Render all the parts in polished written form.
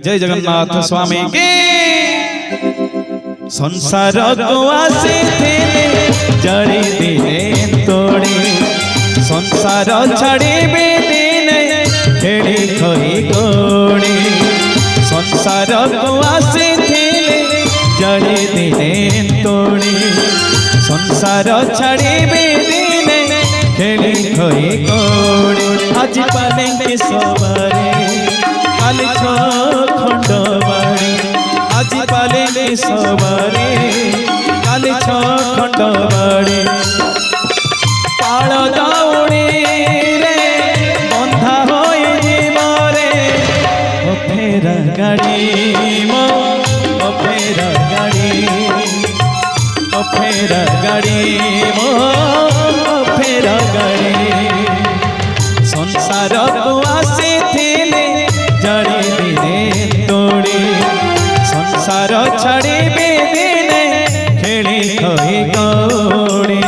जय जगन्नाथ स्वामी के संसार को आसे थे जड़ी दिने तोड़े संसार छाड़ी दिने खेड़ी खोई गोड़ी संसार को आसे थे जड़ी दिने तोड़े संसार छाड़ी दिने खेड़ी खोई गोड़ी आज पाने के सवारे काल खंड बाड़ी आज पाले सवारे काल खंड बाड़ी पाल दौड़ी रे बंधा हो जीवरे फेरा गाड़ी मो फेरा गाड़ी फेरा गाड़ी मो फेरा गाड़ी संसार को आसे जड़ी दिने तोड़ी संसार छाड़ी दिने खेली खोई गोड़ी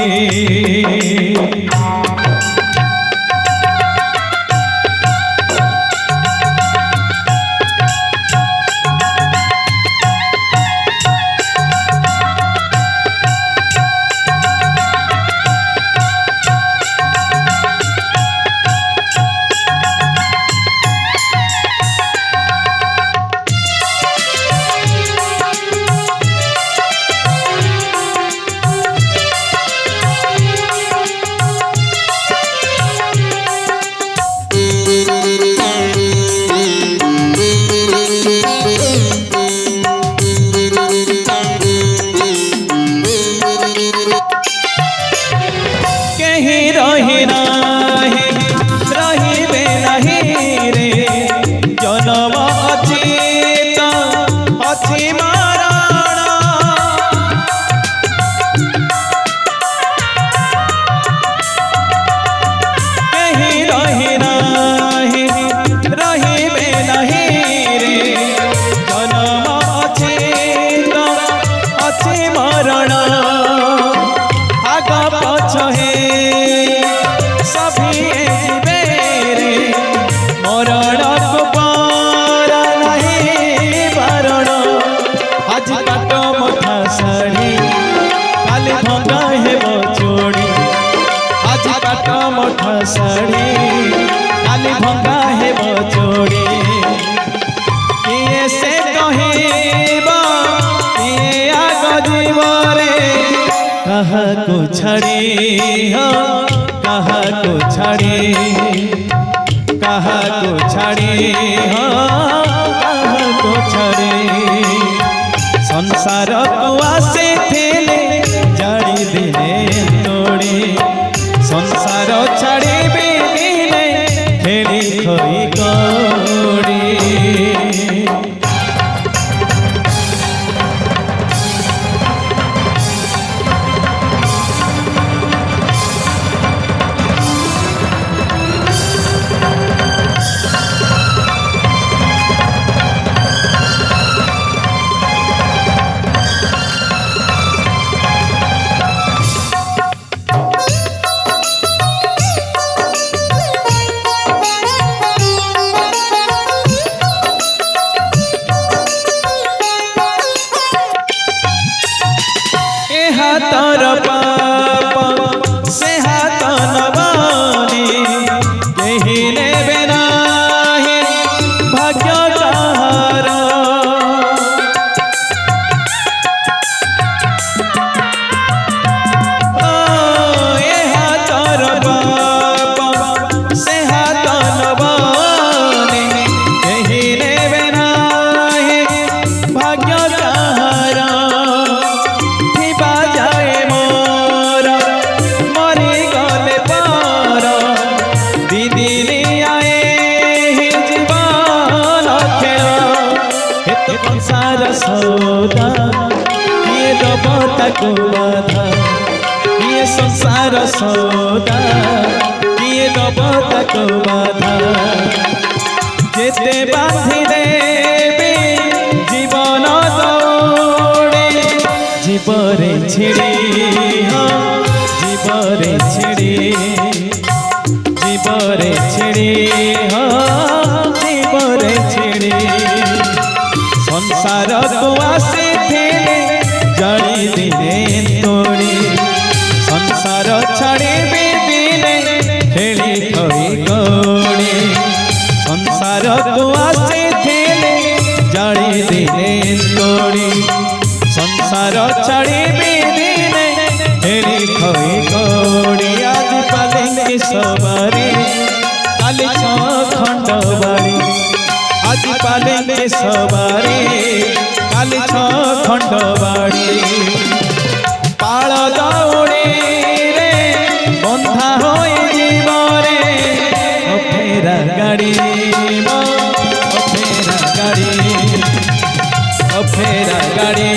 साड़ी काली भंगा है बचोड़ी किए से कहेबा किए आग जीवरे कहा को छड़ी हो कहा को छड़ी कहा को छड़ी हो कहा को छड़ी संसार को आसे थे जड़ी दिने तोड़ी संसार छाड़ी दिने खेली खोई गोड़ी हाथर पाप से हाथ नबानी कही लेबे नाही भाग्य कहार हाथर पाप से हाथ नबानी कही लेबे नाही भाग्य कहार संसार सौदा ये दबता को बाधा ये संसार सौदा ये दबता को बाधा जेते बांधी देबे जीवन दौड़े जीवरे छिड़ी हो जीवरे छिड़ी जीवरे छिड़ी हो जीवरे छिड़ी संसार को आसे थे जड़ी दिने तोड़ी संसार छाड़े दिने खेली खई गड़ी संसार को आसे थे जड़ी दिने तोड़ी संसार छाड़े दिने खेली खई गड़ी आज पालेंगे सवारी काली खंड बाड़ी आज पालेंगे सवारी काली खंड बाड़ी पाल दौड़ी रे बंधा हो जीवरे फेरा गाड़ी फेरा गाड़ी फेरा गाड़ी